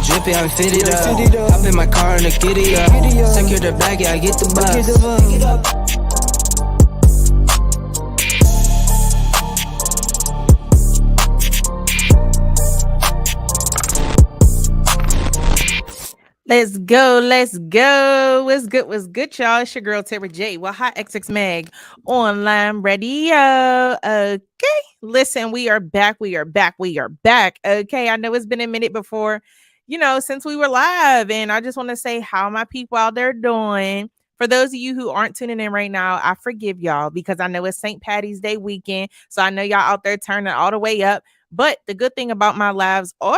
drippy, I'm fitted up. Hop in my car and I get it up. Secure the bag, yeah, I get the bus. Let's go. Let's go. What's good, y'all? It's your girl, Terry J. Well, hi, XX Mag Online Radio. Okay. Listen, we are back. We are back. We are back. Okay. I know it's been a minute before, since we were live. And I just want to say how my people out there doing. For those of you who aren't tuning in right now, I forgive y'all because I know it's St. Patty's Day weekend. So I know y'all out there turning all the way up. But the good thing about my lives are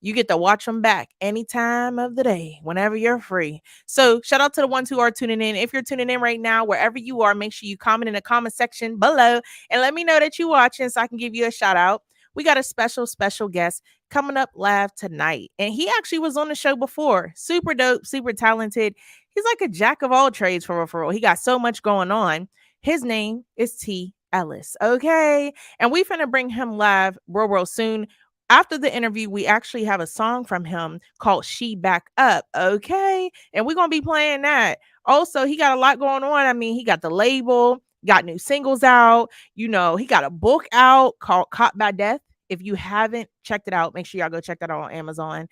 you get to watch them back any time of the day, whenever you're free. So shout out to the ones who are tuning in. If you're tuning in right now, wherever you are, make sure you comment in the comment section below and let me know that you're watching so I can give you a shout out. We got a special guest coming up live tonight. And he actually was on the show before. Super dope, super talented. He's like a jack of all trades for real. He got so much going on. His name is T.Ellis. Okay. And we finna bring him live real soon. After the interview, we actually have a song from him called She Back Up. Okay. And we're going to be playing that. Also, he got a lot going on. I mean, he got the label, got new singles out. He got a book out called Caught by Death. If you haven't checked it out, make sure y'all go check that out on Amazon.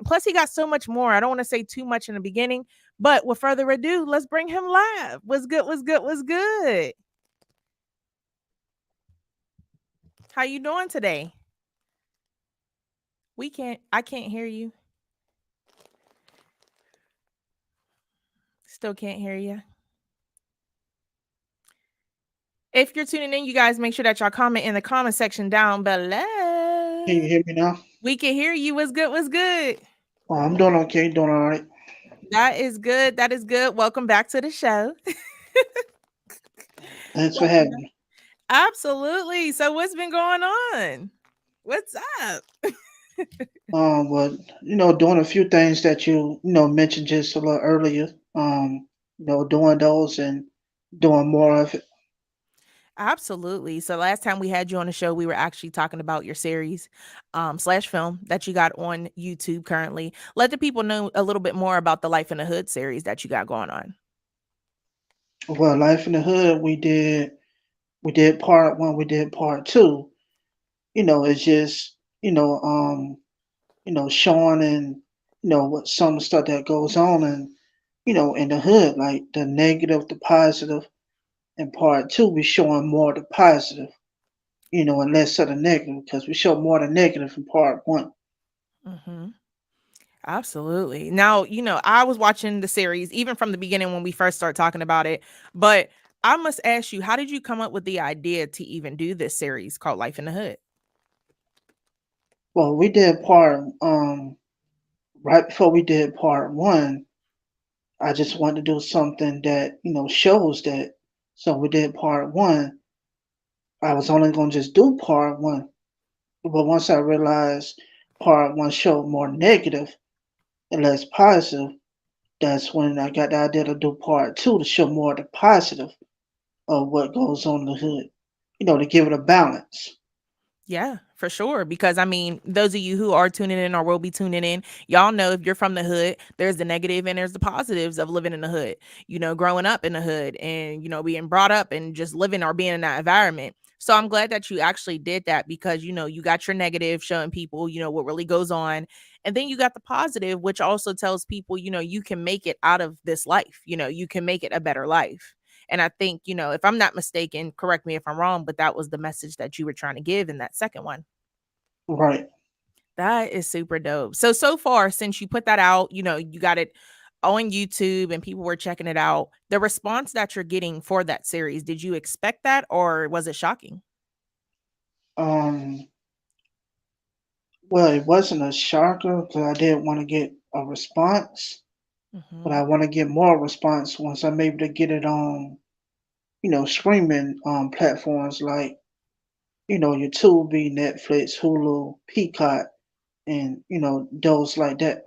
Plus, he got so much more. I don't want to say too much in the beginning, but with further ado, let's bring him live. What's good? What's good? What's good? How you doing today? I can't hear you. Still can't hear you. If you're tuning in, you guys make sure that y'all comment in the comment section down below. Can you hear me now? We can hear you. What's good? What's good? Oh, I'm doing okay, doing all right. That is good. That is good. Welcome back to the show. Thanks for having me. Absolutely. So what's been going on? What's up? But doing a few things that you mentioned just a little earlier. Doing those and doing more of it. Absolutely. So last time we had you on the show, we were actually talking about your series slash film that you got on YouTube currently. Let the people know a little bit more about the Life in the Hood series that you got going on. Well, Life in the Hood, we did part one, we did part two. It's just showing and what some of the stuff that goes on and in the hood, like the negative, the positive. In part two, we showing more the positive, and less of the negative because we show more the negative in part one. Mm-hmm. Absolutely. Now, I was watching the series even from the beginning when we first started talking about it, but I must ask you, how did you come up with the idea to even do this series called Life in the Hood? Well, we did part right before we did part one. I just wanted to do something that shows that. So we did part one. I was only gonna just do part one, but once I realized part one showed more negative and less positive, that's when I got the idea to do part two to show more the positive of what goes on in the hood, to give it a balance. Yeah, for sure. Because I mean, those of you who are tuning in or will be tuning in, y'all know if you're from the hood, there's the negative and there's the positives of living in the hood, growing up in the hood and, being brought up and just living or being in that environment. So I'm glad that you actually did that because, you got your negative showing people, what really goes on. And then you got the positive, which also tells people, you can make it out of this life, you can make it a better life. And I think, if I'm not mistaken, correct me if I'm wrong, but that was the message that you were trying to give in that second one. Right. That is super dope. So far, since you put that out, you got it on YouTube and people were checking it out. The response that you're getting for that series, did you expect that or was it shocking? Um, well, it wasn't a shocker because I didn't want to get a response, but Hmm. I want to get more response once I'm able to get it on, streaming platforms like, your Tubi, Netflix, Hulu, Peacock, and, those like that.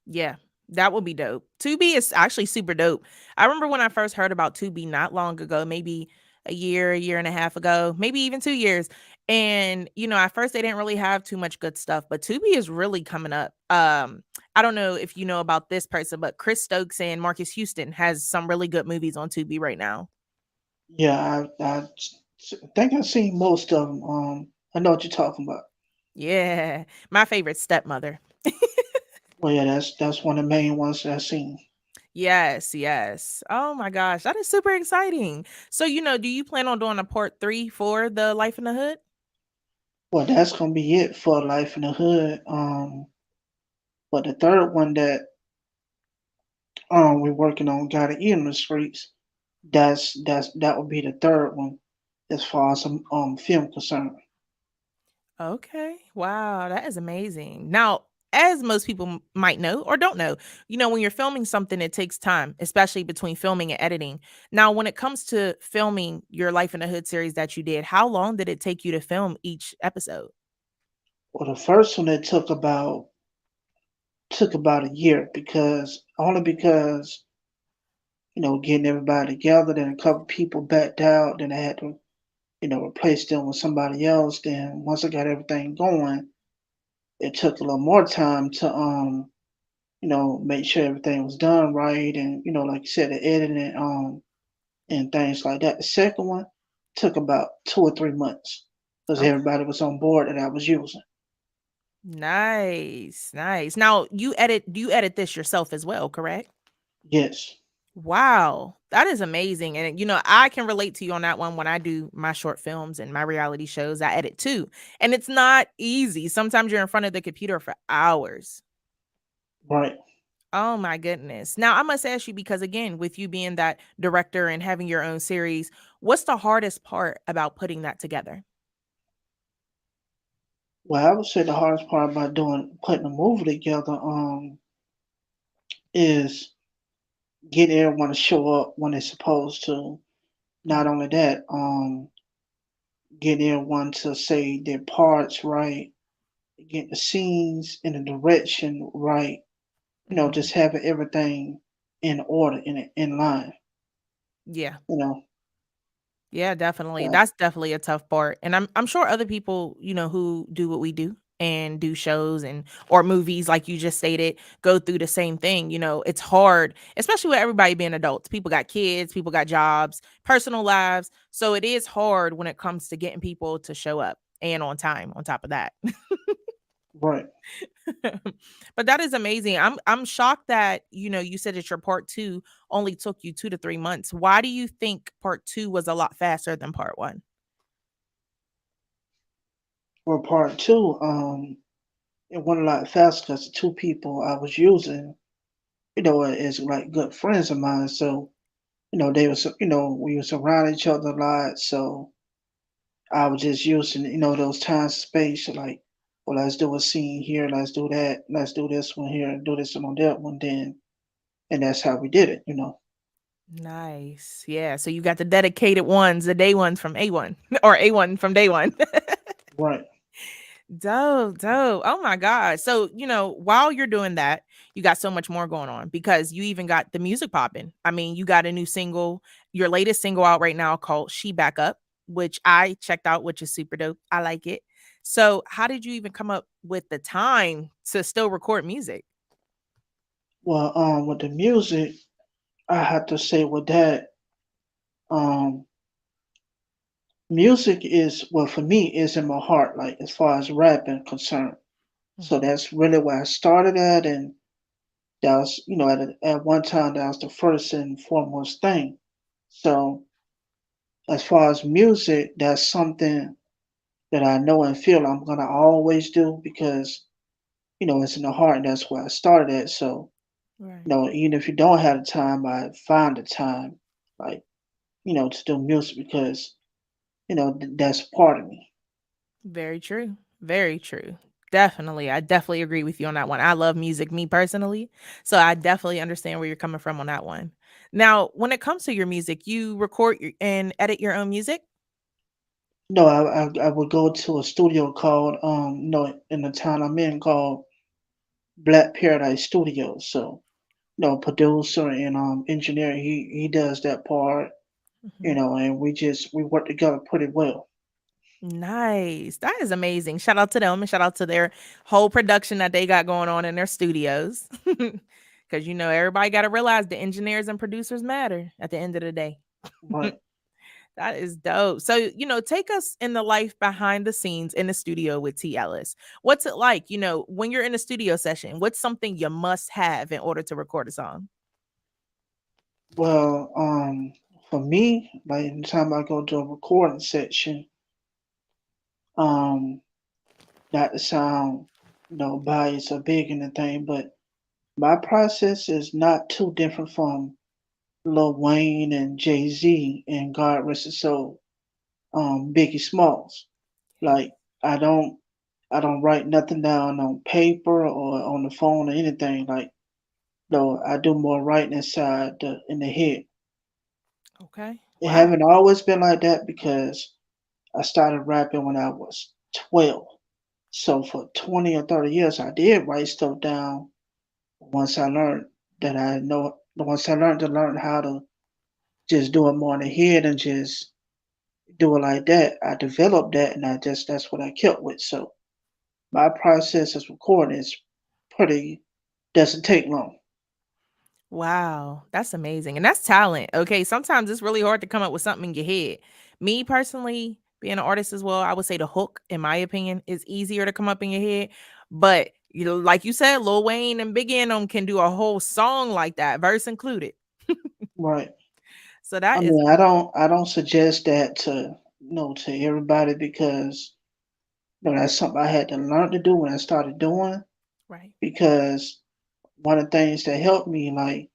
Yeah, that would be dope. Tubi is actually super dope. I remember when I first heard about Tubi not long ago, maybe a year and a half ago, maybe even 2 years. And at first they didn't really have too much good stuff, but Tubi is really coming up. I don't know if you know about this person, but Chris Stokes and Marcus Houston has some really good movies on Tubi right now. Yeah, I think I've seen most of them. I know what you're talking about. Yeah, my favorite, Stepmother. Well, yeah, that's one of the main ones that I've seen. Yes, yes. Oh my gosh, that is super exciting. So, do you plan on doing a part 3 for the Life in the Hood? Well, that's gonna be it for Life in the Hood. But the third one that we're working on, Gotta Eat in the Streets. That would be the third one as far as film concerned. Okay. Wow, that is amazing. Now, as most people might know or don't know, when you're filming something, it takes time, especially between filming and editing. Now, when it comes to filming your Life in the Hood series that you did, how long did it take you to film each episode? Well, the first one it took about a year because getting everybody together, then a couple people backed out, then I had to replace them with somebody else. Then once I got everything going, it took a little more time to make sure everything was done right, and like you said, the editing and things like that. The second one took about 2 or 3 months because Okay. everybody was on board that I was using. Nice. Nice. Now, do you edit this yourself as well, correct? Yes, Wow, that is amazing. And I can relate to you on that one. When I do my short films and my reality shows, I edit too. And it's not easy. Sometimes you're in front of the computer for hours. right. Oh my goodness. Now, I must ask you, because again, with you being that director and having your own series, what's the hardest part about putting that together? Well, I would say the hardest part about doing putting a movie together is getting everyone to show up when they're supposed to. Not Mhm. only that, getting everyone to say their parts right, getting the scenes and the direction right. Mhm. Just having everything in order in line. Yeah. You know, Yeah, definitely. uh, That's definitely a tough part. And I'm sure other people, who do what we do and do shows and or movies like you just stated, go through the same thing. It's hard, especially with everybody being adults. People got kids, people got jobs, personal lives. So it is hard when it comes to getting people to show up and on time on top of that. right. But that is amazing. I'm shocked that, you said that your part 2 only took you 2 to 3 months. Why do you think part 2 was a lot faster than part 1? For part two, it went a lot faster because the two people I was using, is like good friends of mine. So, they was, we was around each other a lot. So I was just using, those times, space, like, well, let's do a scene here, let's do that, let's do this one here, do this one on that one, then, and that's how we did it. Nice. Yeah, so you got the dedicated ones, the day ones from A1 or A1 from day 1. Right. Dope, dope. Oh my god. So, while you're doing that, you got so much more going on because you even got the music popping. I mean, you got a new single, your latest single out right now called She Back Up, which I checked out, which is super dope. I like it. So, how did you even come up with the time to still record music? Well, with the music, I have to say with that, um, music is well for me is in my heart, like as far as rapping concerned. So Mhm. that's really where I started at, and that was, at one time that was the first and foremost thing. So as far as music, that's something that I know and feel I'm gonna always do because it's in the heart, and that's where I started at. So Right. even if you don't have the time, I find the time, like to do music because that's part of me. Very true. Very true. Definitely. I definitely agree with you on that one. I love music, me personally. So I definitely understand where you're coming from on that one. Now, when it comes to your music, you record and edit your own music? No, I would go to a studio called in the town I'm in called Black Paradise Studios. So producer and engineer, he does that part, Mhm. and we work together pretty well. Nice. That is amazing. Shout out to them and shout out to their whole production that they got going on in their studios. Because, everybody got to realize the engineers and producers matter at the end of the day. Right. That is dope. So, take us in the life behind the scenes in the studio with T. Ellis. What's it like, when you're in a studio session? What's something you must have in order to record a song? Well, for me, like anytime I go to a recording section, um, not to sound, biased or big in the thing, but my process is not too different from Lil Wayne and Jay Z and God rest his soul, Biggie Smalls. Like I don't I don't write nothing down on paper or on the phone or anything. Like no, I do more writing inside in the head. Okay. It Wow. haven't always been like that because I started rapping when I was 12. So for 20 or 30 years, I did write stuff down. Once I learned once I learned how to just do it more in the head and just do it like that, I developed that, and that's what I kept with. So my process as recording is pretty doesn't take long. Wow, that's amazing. And that's talent. Okay. Sometimes it's really hard to come up with something in your head. Me personally, being an artist as well, I would say the hook, in my opinion, is easier to come up in your head. But like you said, Lil Wayne and Big N can do a whole song like that, verse included. Right. So I that is mean, I don't suggest that to to everybody because that's something I had to learn to do when I started doing right. because one of the things that helped me, like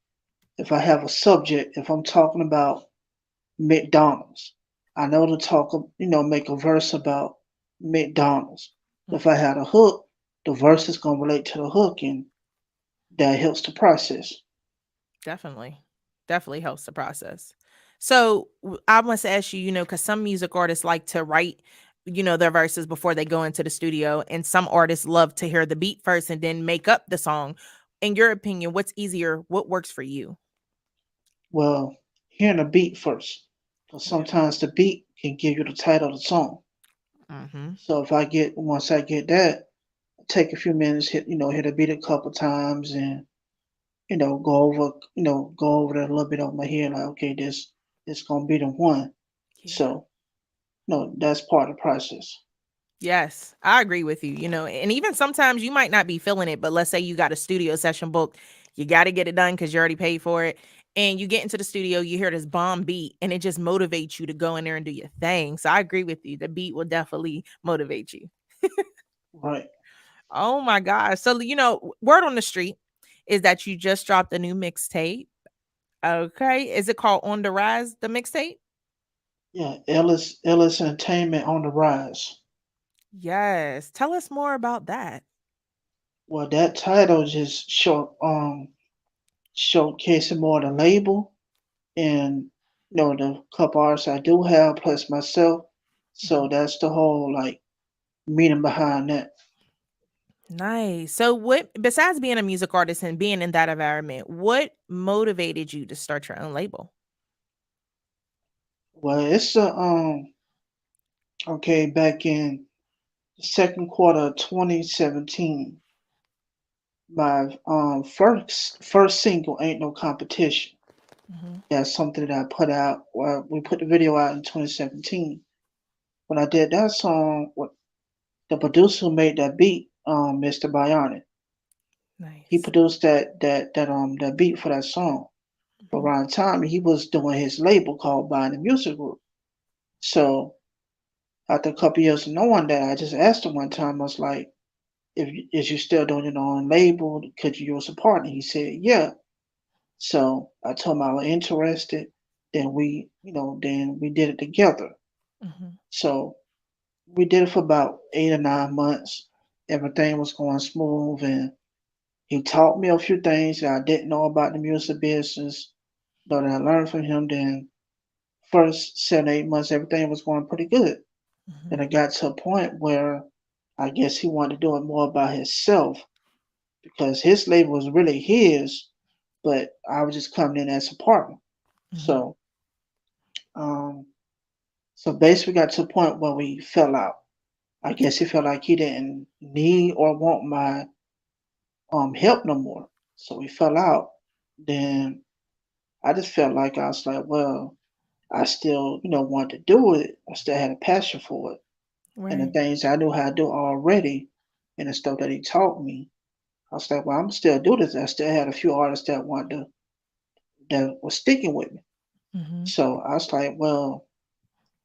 if I have a subject, if I'm talking about McDonald's, I know to talk, make a verse about McDonald's. If I Mhm. had a hook, the verse is gonna relate to the hook, and that helps the process. Definitely. Definitely helps the process. So I must ask you, because some music artists like to write, their verses before they go into the studio, and some artists love to hear the beat first and then make up the song. In your opinion, what's easier? What works for you? Well, hearing the beat first, because Yeah. sometimes the beat can give you the title of the song. Mm-hmm. So once I get that, take a few minutes, hit a beat a couple times, and go over that a little bit on my head, like okay, this gonna be the one. Yeah. So no, that's part of the process. Yes, I agree with you. And even sometimes you might not be feeling it, but let's say you got a studio session booked, you got to get it done because you already paid for it. And you get into the studio, you hear this bomb beat, and it just motivates you to go in there and do your thing. So I agree with you. The beat will definitely motivate you. Right. Oh my gosh. So, word on the street is that you just dropped a new mixtape. Okay. Is it called On the Rise, the mixtape? Yeah, Ellis Entertainment on the rise. Yes. Tell us more about that. Well, that title just showcasing more the label and the couple artists I do have plus myself. So Mhm. that's the whole like meaning behind that. Nice. So what besides being a music artist and being in that environment, what motivated you to start your own label? Well, it's a okay back in the second quarter of 2017. My first single ain't no competition. Mhm. That's something that I put out. Well, we put the video out in 2017. When I did that song, what the producer who made that beat, Mr. Bionic, he Nice. produced that beat for that song. But Mhm. around the time he was doing his label called Buying the Music Group. So after a couple years of knowing that, I just asked him one time. I was like, "If is you still doing your own label? Could you use a partner?" He said, "Yeah." So I told him I was interested. Then we did it together. Mhm. So we did it for about 8 or 9 months. Everything was going smooth, and he taught me a few things that I didn't know about the music business. That I learned from him. Then first 7 8 months, everything was going pretty good. Then Mhm. it got to a point where I guess he wanted to do it more by himself because his label was really his, but I was just coming in as a partner. Mhm. So um, So basically, we got to a point where we fell out. I guess he felt like he didn't need or want my help no more. So we fell out. Then I just felt like I was like, well, I still, wanted to do it. I still had a passion for it. And the Right. things I knew how to do already and the stuff that he taught me, I was like, well, I'm still do this. I still had a few artists that that was sticking with me. Mm-hmm. So I was like, well,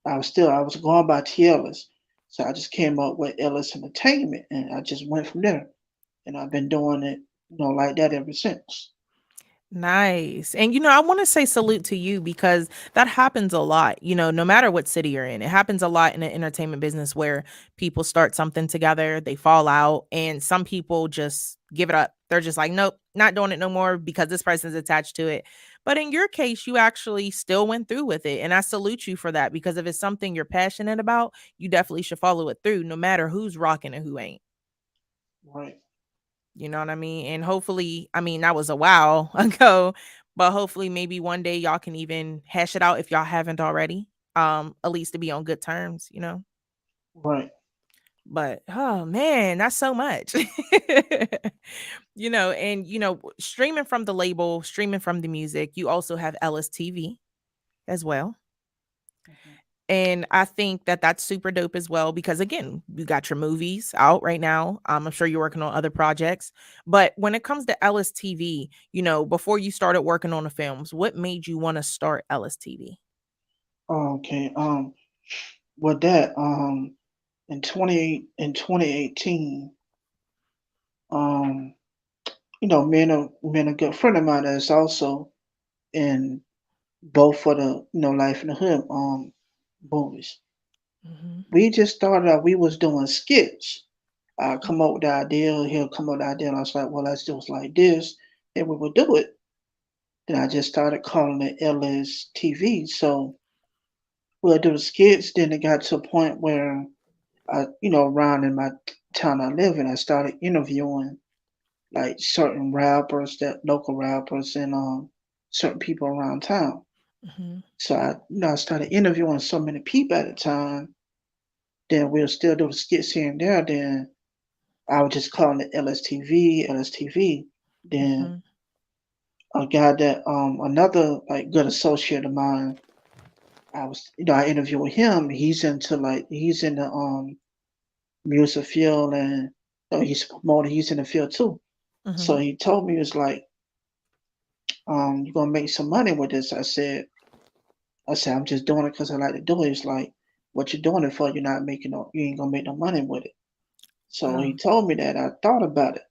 I was going by T.Ellis. So I just came up with Ellis Entertainment and I just went from there. And I've been doing it, like that ever since. Nice. And I want to say salute to you because that happens a lot, no matter what city you're in. It happens a lot in the entertainment business where people start something together, they fall out, and some people just give it up. They're just like, nope, not doing it no more because this person's attached to it. But in your case, you actually still went through with it. And I salute you for that because if it's something you're passionate about, you definitely should follow it through, no matter who's rocking and who ain't. Right, You know what I mean? And hopefully, I mean, that was a while ago, but hopefully maybe one day y'all can even hash it out if y'all haven't already. At least to be on good terms. right. But oh man, that's so much. And streaming from the label, streaming from the music, you also have Ellis TV as well. Mhm. And I think that that's super dope as well because again, you got your movies out right now. I'm sure you're working on other projects, but when it comes to Ellis TV, before you started working on the films, what made you want to start Ellis TV? Okay. With that, in 2018, um, me and a good friend of mine that's also in both for the Life in the Hood movies. Hmm. We just started out. We was doing skits. I come up with the idea. He'll come up with the idea, and I was like, well, let's do it like this, and we would do it. Then I just started calling it Ellis TV. So we'll do the skits. Then it got to a point where around in my town I live in, I started interviewing like certain rappers, that local rappers, and certain people around town. Hmm. So I started interviewing so many people at a time. Then we'll still do the skits here and there. Then I was just calling it LSTV, LSTV. Then Hmm. a guy that another like good associate of mine, I interviewed him. He's in the music field and he's promoting. He's in the field too. So Hmm. he told me, he was like, you're gonna make some money with this. I said, I'm just doing it because I like to do it. It's like, what you're doing it for? You ain't gonna make no money with it. So he Wow. told me that. I thought about it.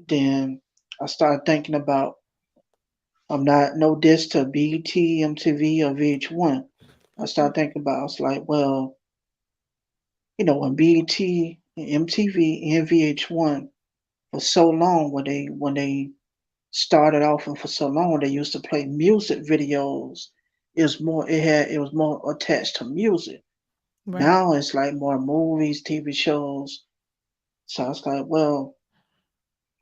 Then I started thinking about. I'm not no diss to BT, MTV, or VH1. I Hmm. started thinking about. I was like, well, when BT, MTV, and VH1 for so long, when they started off and for so long they used to play music videos. It was more attached to music. Right. Now it's like more movies, TV shows. So I was like, well,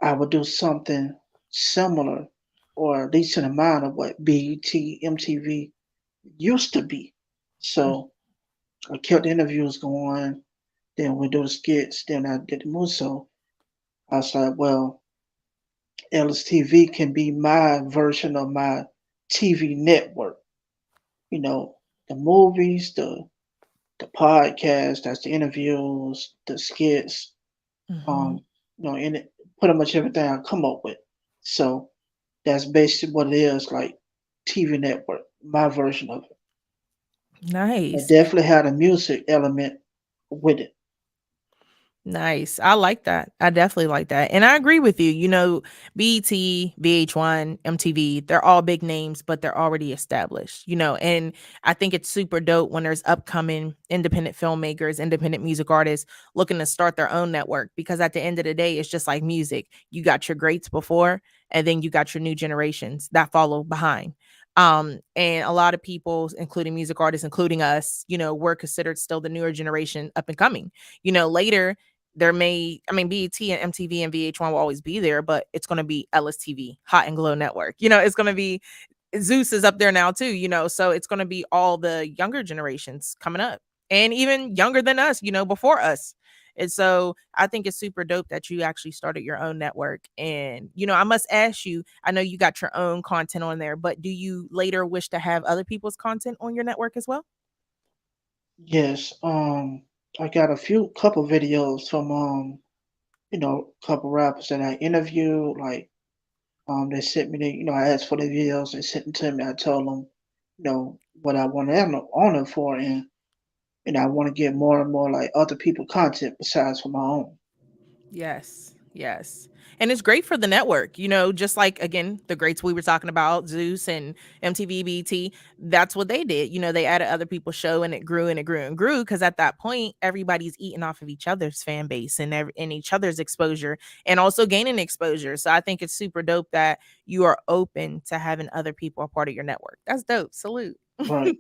I would do something similar or at least in the mind of what BET, MTV used to be. So I kept the interviews going, then we do the skits, then I did the movie. So I was like, well, LSTV can be my version of my TV network. You know, the movies, the podcast, that's the interviews, the skits, Hmm. um, in it, pretty much everything I come up with. So that's basically what it is, like TV network, my version of it. But Nice. definitely had a music element with it. Nice. I like that. I definitely like that. And I agree with you. BET, VH1, MTV, they're all big names, but they're already established. And I think it's super dope when there's upcoming independent filmmakers, independent music artists looking to start their own network because at the end of the day, it's just like music. You got your greats before, and then you got your new generations that follow behind. And a lot of people, including music artists, including us, we're considered still the newer generation up and coming. Later BET and MTV and VH1 will always be there, but it's going to be LSTV, Hot and Glow Network. It's going to be Zeus is up there now too, so it's going to be all the younger generations coming up and even younger than us, before us. And so I think it's super dope that you actually started your own network. And, I must ask you, I know you got your own content on there, but do you later wish to have other people's content on your network as well? Yes. I got a few couple videos from couple rappers that I interviewed. Like they sent me I asked for the videos. They sent them to me. I told them, what I want on it for, and I want to get more and more like other people content besides for my own. Yes, yes. And it's great for the network, just like again, the greats we were talking about, Zeus and MTV BT, that's what they did. They added other people's show and it grew and it grew and grew because at that point, everybody's eating off of each other's fan base and each other's exposure and also gaining exposure. So I think it's super dope that you are open to having other people a part of your network. That's dope. Salute. Right.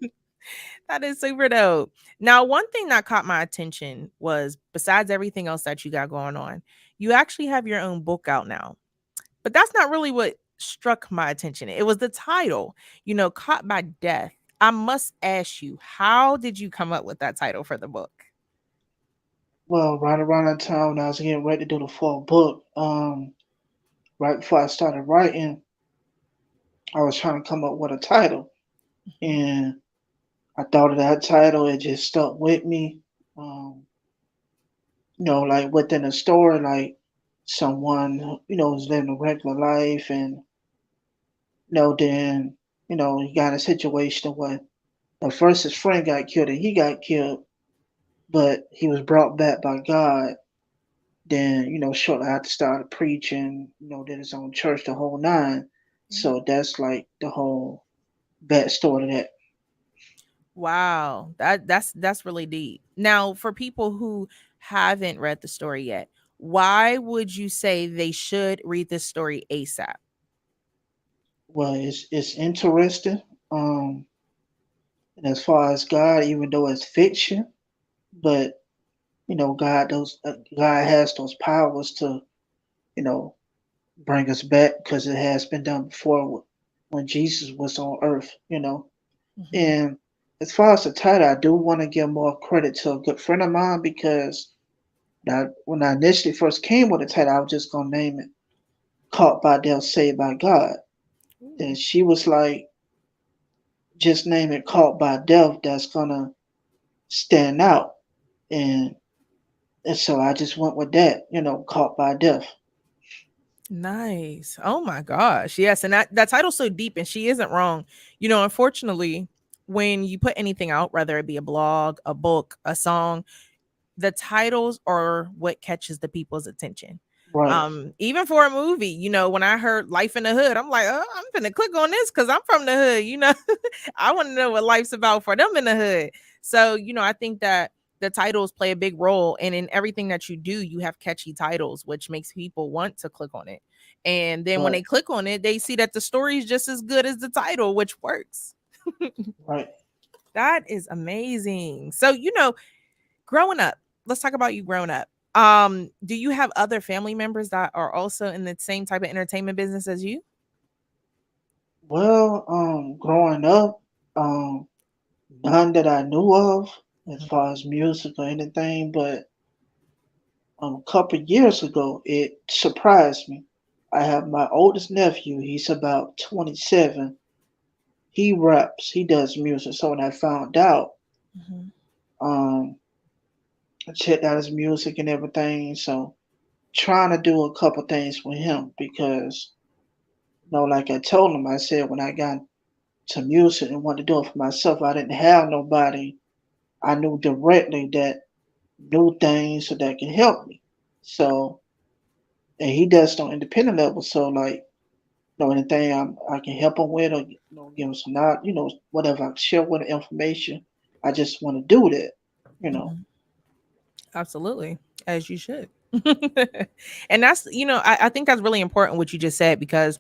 That is super dope. Now, one thing that caught my attention was besides everything else that you got going on, you actually have your own book out now. But that's not really what struck my attention. It was the title, Caught by Death. I must ask you, how did you come up with that title for the book? Well, right around that time when I was getting ready to do the full book, right before I started writing, I was trying to come up with a title, and I thought of that title. It just stuck with me. Um, like within a story, like someone who's living a regular life, and then he got in a situation where at first his friend got killed and he got killed, but he was brought back by God. Then shortly after started preaching, did his own church, the whole nine. Mhm. So that's like the whole backstory to that. Wow, that's really deep. Now, for people who haven't read the story yet, why would you say they should read this story ASAP? Well, it's interesting. Um, and as far as God, even though it's fiction, but God has those powers to you know bring us back because it has been done before when Jesus was on earth. Mhm. And as far as the title, I do want to give more credit to a good friend of mine because when I initially first came with the title, I was just gonna name it "Caught by Death, Saved by God." Ooh. Then she was like, "Just name it Caught by Death. That's gonna stand out." And so I just went with that. Caught by Death. Nice. Oh my gosh. Yes. And that title's so deep and she isn't wrong. Unfortunately, when you put anything out, whether it be a blog, a book, a song, the titles are what catches the people's attention. Right, Even for a movie, when I heard Life in the Hood, I'm like, oh, I'm gonna click on this because I'm from the hood. I want to know what life's about for them in the hood. So, I think that the titles play a big role. And in everything that you do, you have catchy titles, which makes people want to click on it. And then when right, they click on it, they see that the story is just as good as the title, which works. right. That is amazing. So, growing up, let's talk about you growing up. Do you have other family members that are also in the same type of entertainment business as you? Well, growing up, um, none that I knew of as Mhm. far as music or anything, but a couple of years ago, it surprised me. I have my oldest nephew. He's about 27. He raps. He does music. So when I found out, Mhm. um, I checked out his music and everything. So trying to do a couple things with him because, like I told him, I said when I got to music and wanted to do it for myself, I didn't have nobody I knew directly that knew things so that can help me. So, and he does it on independent level. So, like, anything I can help him with, or give him some not, whatever I can share with the information. I just want to do that. Mhm. Absolutely, as you should. And that's, I think that's really important what you just said because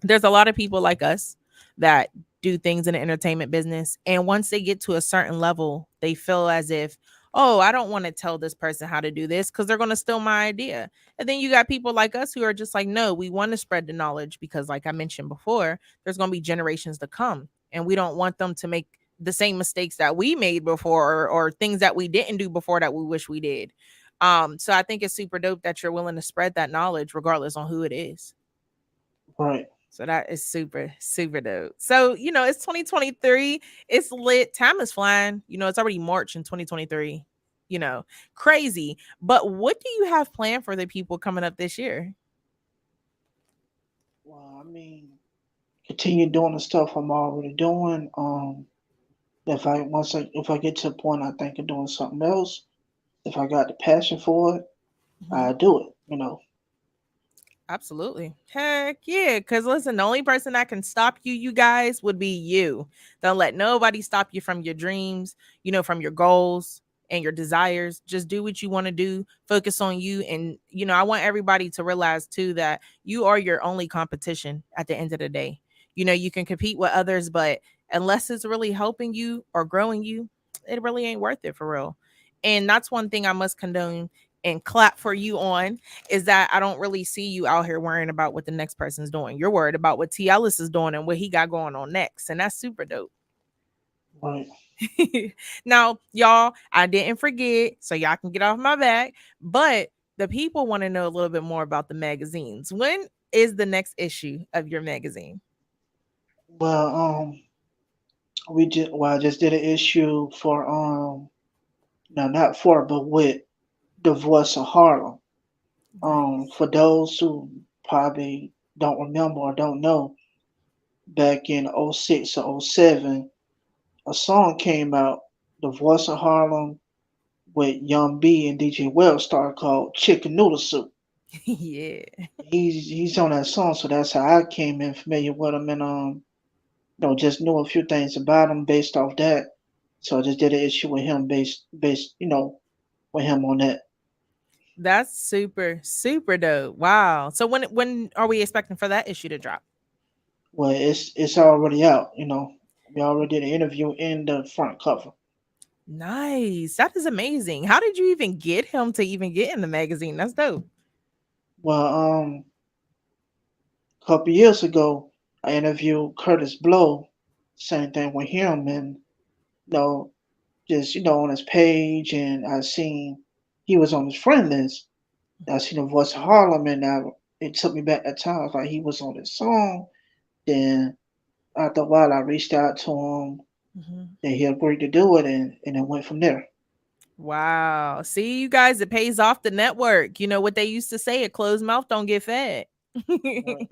there's a lot of people like us that do things in the entertainment business. And once they get to a certain level, they feel as if, oh, I don't want to tell this person how to do this because they're going to steal my idea. And then you got people like us who are just like, no, we want to spread the knowledge because, like I mentioned before, there's going to be generations to come. And we don't want them to make the same mistakes that we made before, or things that we didn't do before that we wish we did. So I think it's super dope that you're willing to spread that knowledge regardless on who it is. Right. So that is super, super dope. So, it's 2023. It's lit. Time is flying. It's already March in 2023. Crazy. But what do you have planned for the people coming up this year? Well, I mean, continue doing the stuff I'm already doing. If I get to a point I think of doing something else, if I got the passion for it, I Mhm. do it. You know. Absolutely. Heck yeah. Because listen, the only person that can stop you, you guys, would be you. Don't let nobody stop you from your dreams, from your goals and your desires. Just do what you want to do. Focus on you. And, I want everybody to realize too that you are your only competition at the end of the day. You can compete with others, but unless it's really helping you or growing you, it really ain't worth it for real. And that's one thing I must condone and clap for you on, is that I don't really see you out here worrying about what the next person's doing. You're worried about what T.Ellis is doing and what he got going on next. And that's super dope. Right. Now, y'all, I didn't forget, so y'all can get off my back. But the people want to know a little bit more about the magazines. When is the next issue of your magazine? Well, I just did an issue for no, not for, but with the Voice of Harlem. Nice. For those who probably don't remember or don't know, back in '06 or '07, a song came out, The Voice of Harlem, with Young B and DJ Webstar, called Chicken Noodle Soup. Yeah. He's on that song, so that's how I came in familiar with him, and just knew a few things about him based off that. So I just did an issue with him based with him on that. That's super, super dope. Wow. So when are we expecting for that issue to drop? Well, it's already out. We already did an interview in the front cover. Nice. That is amazing. How did you even get him to even get in the magazine? That's dope. Well, a couple years ago, I interviewed Curtis Blow. Same thing with him, and you know, just on his page, and I seen he was on his friend list. I seen the Voice of Harlem, and it took me back that time. I was like, he was on this song. Then after a while, I reached out to him, Mhm. and he agreed to do it, and it went from there. Wow. See, you guys, it pays off the network. You know what they used to say, a closed mouth don't get fed. Right,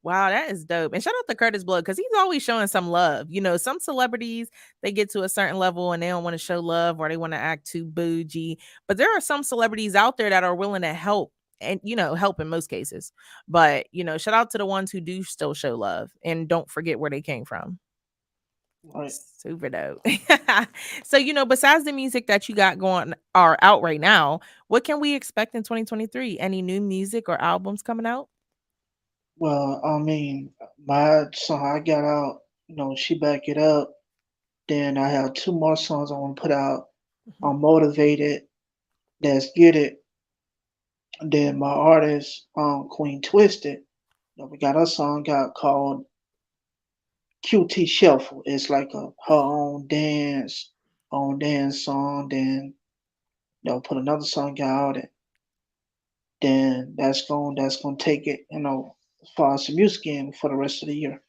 Wow, that is dope. And shout out to Curtis Blood because he's always showing some love. Some celebrities, they get to a certain level and they don't want to show love or they want to act too bougie. But there are some celebrities out there that are willing to help and, help in most cases. But, shout out to the ones who do still show love and don't forget where they came from. right. Super dope. So, besides the music that you got going or out right now, what can we expect in 2023? Any new music or albums coming out? Well, I mean, my song I got out, she back it up. Then I have two more songs I want to put out. Mhm. I'm motivated. Let's get it. And then my artist, Queen Twisted. We got a song got called QT Shuffle. It's like her own dance song. Then put another song out, and then that's gonna take it, as far as the music in for the rest of the year.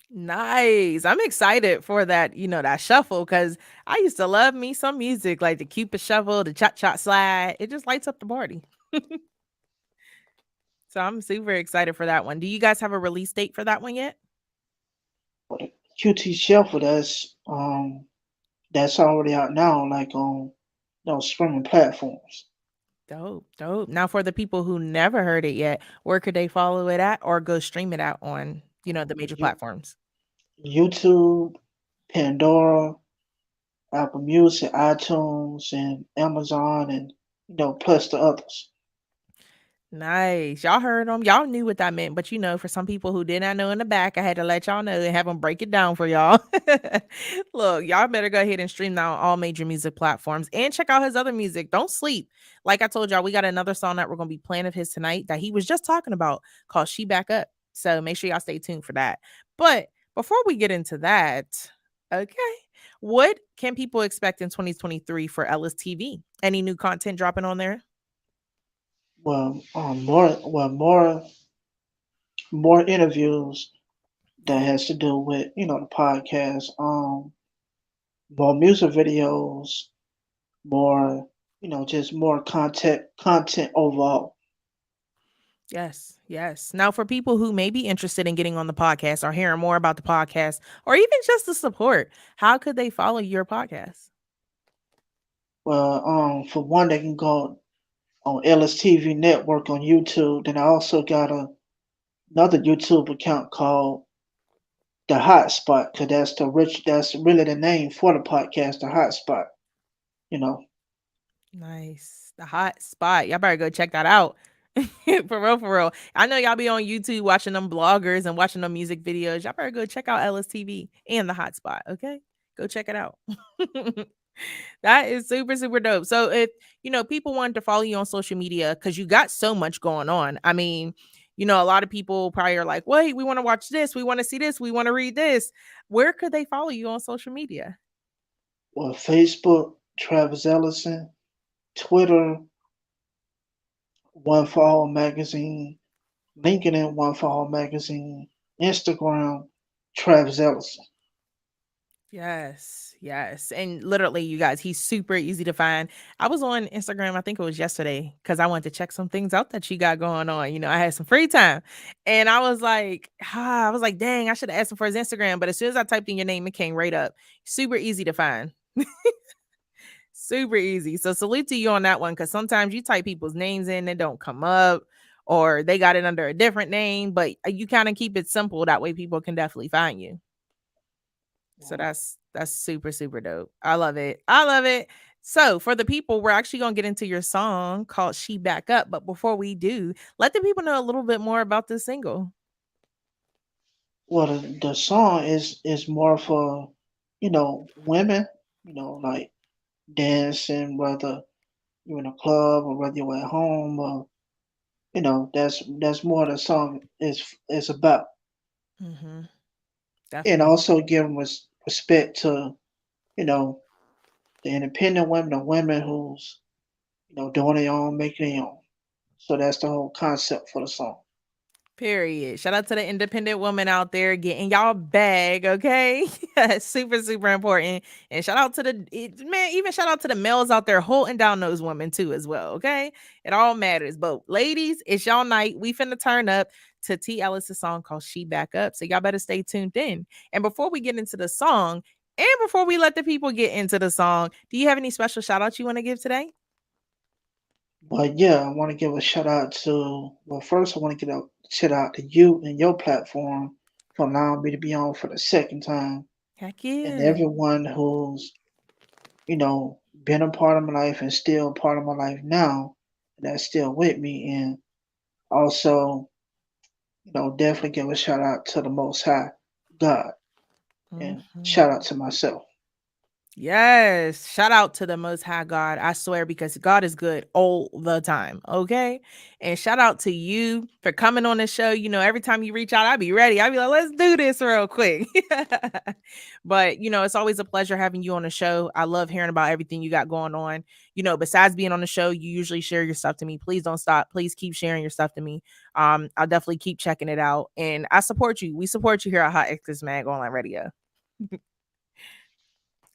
Nice. I'm excited for that, that shuffle because I used to love me some music like the Cupid shuffle, the cha cha slide. It just lights up the party. So I'm super excited for that one. Do you guys have a release date for that one yet? But QT Shuffle, that's already out now, like on streaming platforms. Dope, dope. Now, for the people who never heard it yet, where could they follow it at or go stream it out on, the major You, platforms? YouTube, Pandora, Apple Music, iTunes, and Amazon, and plus the others. Nice. Y'all heard them. Y'all knew what that meant. But for some people who did not know in the back, I had to let y'all know and have them break it down for y'all. Look, y'all better go ahead and stream now on all major music platforms and check out his other music. Don't sleep. Like I told y'all, we got another song that we're going to be playing of his tonight that he was just talking about called She Back Up. So make sure y'all stay tuned for that. But before we get into that, okay, what can people expect in 2023 for Ellis TV? Any new content dropping on there? More interviews that has to do with the podcast. More music videos, more just more content overall. Yes, yes. Now, for people who may be interested in getting on the podcast or hearing more about the podcast or even just the support, how could they follow your podcast? Well, for one, they can go on Ellis TV Network on YouTube. Then I also got another YouTube account called the Hotspot, because that's really the name for the podcast, the Hotspot. You know, Nice. The hot spot. Y'all better go check that out. For real, for real. I know y'all be on YouTube watching them bloggers and watching them music videos. Y'all better go check out LSTV and the hot spot. Okay. Go check it out. That is super, super dope. So if people wanted to follow you on social media because you got so much going on. I mean, a lot of people probably are like, wait, we want to watch this, we want to see this, we want to read this. Where could they follow you on social media? well, Facebook, Travis Ellison, Twitter, One for All Magazine, LinkedIn, One for All Magazine, Instagram, Travis Ellison. Yes, yes. And literally, you guys, he's super easy to find. I was on Instagram, I think it was yesterday, because I wanted to check some things out that you got going on. I had some free time. And I was like, dang, I should have asked him for his Instagram. But as soon as I typed in your name, it came right up. Super easy to find. Super easy. So salute to you on that one, because sometimes you type people's names in, they don't come up, or they got it under a different name, but you kind of keep it simple. That way people can definitely find you. So that's super, super dope. I love it. I love it. So for the people, we're actually gonna get into your song called She Back Up. But before we do, let the people know a little bit more about this single. Well, the song is more for women, like dancing, whether you're in a club or whether you're at home, or that's more the song is about, Mm-hmm. and Definitely. also giving respect to you know the independent women, the women who's doing their own, making their own. So that's the whole concept for the song. Period. Shout out to the independent woman out there getting y'all bag, okay? Super, super important. And shout out to man, even shout out to the males out there holding down those women too, as well, okay? It all matters. But ladies, it's y'all night. We finna turn up to T.Ellis' song called She Back Up. So y'all better stay tuned in. And before we get into the song, and before we let the people get into the song, do you have any special shout outs you want to give today? But yeah, I want to give a shout out to, well, first I want to give a shout out to you and your platform for allowing me to be on for the second time, Heck and yeah. everyone who's been a part of my life and still a part of my life now, that's still with me. And also, definitely give a shout out to the Most High God, and Mhm. shout out to myself. Yes. Shout out to the Most High God. I swear, because God is good all the time. Okay. And shout out to you for coming on the show. Every time you reach out, I'll be ready. I'll be like, let's do this real quick. But, it's always a pleasure having you on the show. I love hearing about everything you got going on. Besides being on the show, you usually share your stuff to me. Please don't stop. Please keep sharing your stuff to me. I'll definitely keep checking it out. And I support you. We support you here at Hot X's Mag Online Radio.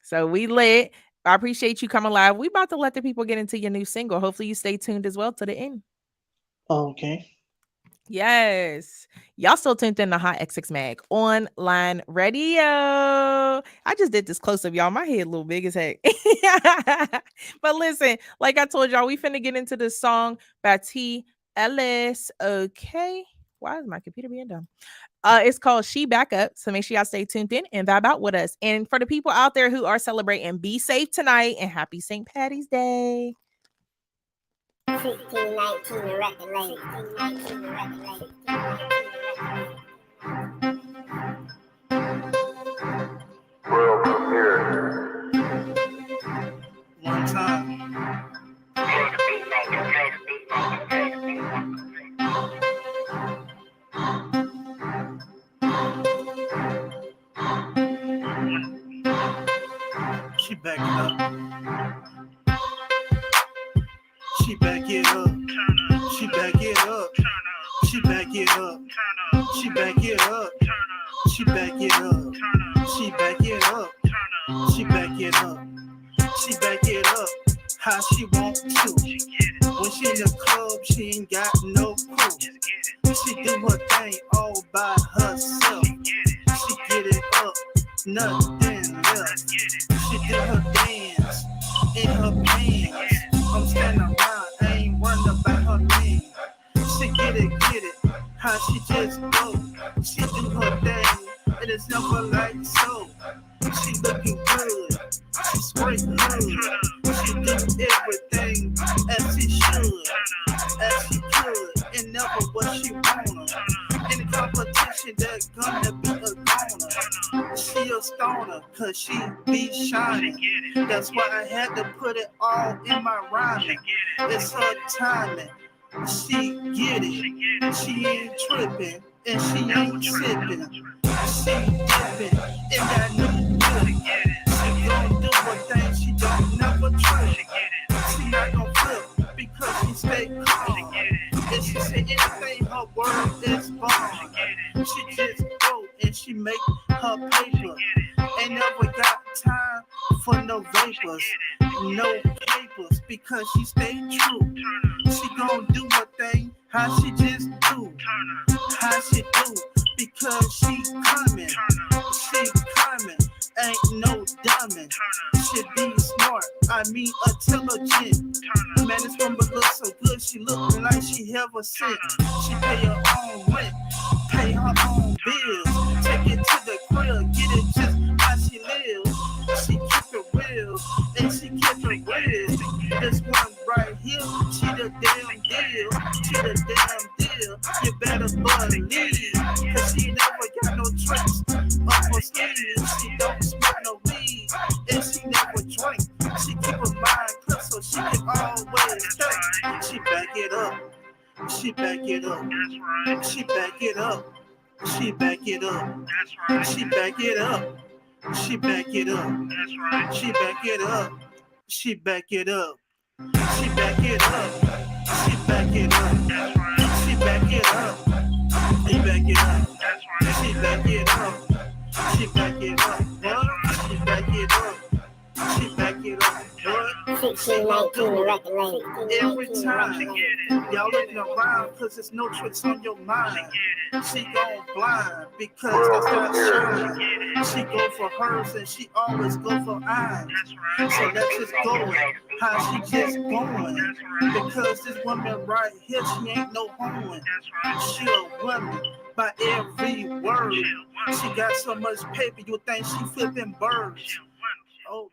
So we lit. I appreciate you coming live. We about to let the people get into your new single. Hopefully you stay tuned as well to the end. Okay. Yes. Y'all still tuned in to Hot XX Mag Online Radio. I just did this close up, y'all. My head a little big as heck. But listen, like I told y'all, we finna get into this song by T.Ellis. Okay. Why is my computer being dumb? It's called She Back Up. So make sure y'all stay tuned in and vibe out with us. And for the people out there who are celebrating, be safe tonight and happy St. Patty's Day. 1619 the record label. 1619 the record label. 1619 Well prepared. One time. She back it up. She back it up. She back it up. She back it up. She back it up. She back it up. She back it up. She back it up. She back it up. How she want to. When she in the club, she ain't got no crew. She do her thing all by herself. She get it up, nothing left. She do her dance in her pants. I'm standing around, I ain't worried about her name. She get it, how she just go. She do her thing, and it's never like so. She looking good, she straight good. She do everything as she should, as she could, and never what she wanna. In the competition, that gonna be a goner. She a stoner, cause she be shining. That's why I had to put it all in my rhyming. It's her timing. She get it. She ain't tripping, and she ain't sipping. She dipping in that new whip. She gon' do her thing, she don't never trip. She not gon' flip because she stay calm. And she say anything, her word is bomb. She just go and she make her paper. Ain't never got time for no vapors, no papers, because she stay true. She gon' do her thing, how she just do, how she do, because she coming, ain't no dummin'. She be smart, I mean intelligent. Man, this woman look so good, she look like she have a cent. She pay her own rent, pay her own bills, take it to the crib, get it just how she live. She keep it real, and she keep it real. This one right here, she the damn deal, she the damn deal. You better believe, cause she never got no tricks up her sleeve. She don't smoke no weed, and she never drink. She keep her mind clear so she can always think. She back it up, she back it up, she back it up, she back it up, she back it up, she back it up, she back it up, she back it up, she back it up, she back it up, she back it up, she back it up, she back it up, she back it up, she back it up, she back it up. 1619 the record label. Every time y'all looking around, cause there's no tricks on your mind. She gon' blind because that's not shine. She go for hers and she always go for eyes. So that's just going, how she just going. Because this woman right here, she ain't no hoeing. She a woman by every word. She got so much paper, you think she flipping birds. Oh.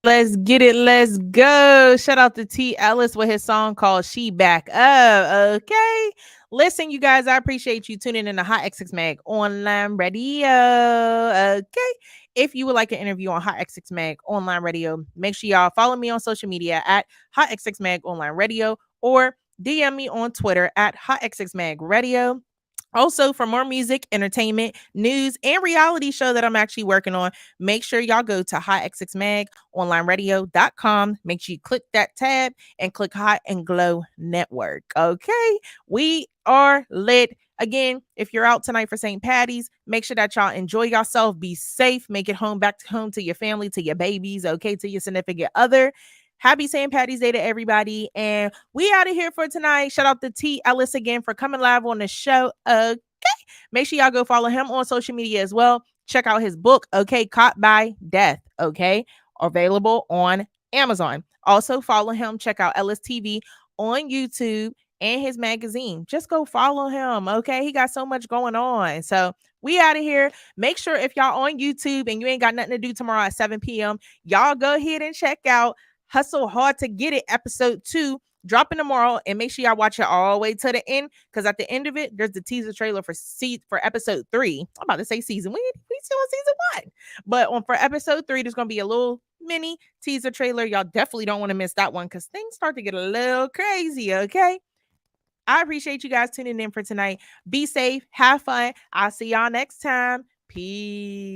Let's get it. Let's go. Shout out to T.Ellis with his song called She Back Up. Okay. Listen, you guys, I appreciate you tuning in to Hot XX Mag Online Radio. Okay. If you would like an interview on Hot XX Mag Online Radio, make sure y'all follow me on social media at Hot XX Mag Online Radio or DM me on Twitter at Hot XX Mag Radio. Also, for more music, entertainment, news, and reality show that I'm actually working on, make sure y'all go to HotxxMagOnlineRadio.com. Make sure you click that tab and click Hot and Glow Network. Okay, we are lit. Again, if you're out tonight for St. Patty's, make sure that y'all enjoy yourself, be safe, make it back home to your family, to your babies, okay, to your significant other. Happy St. Patty's Day to everybody. And we out of here for tonight. Shout out to T.Ellis again for coming live on the show. Okay. Make sure y'all go follow him on social media as well. Check out his book, okay, Caught by Death, okay, available on Amazon. Also follow him. Check out Ellis TV on YouTube and his magazine. Just go follow him, okay? He got so much going on. So we out of here. Make sure if y'all on YouTube and you ain't got nothing to do tomorrow at 7 p.m., y'all go ahead and check out Hustle Hard to Get It, episode 2, dropping tomorrow. And make sure y'all watch it all the way to the end, because at the end of it, there's the teaser trailer for episode 3. I'm about to say season. We still on season 1. But for episode 3, there's gonna be a little mini teaser trailer. Y'all definitely don't want to miss that one, because things start to get a little crazy, okay? I appreciate you guys tuning in for tonight. Be safe, have fun. I'll see y'all next time. Peace.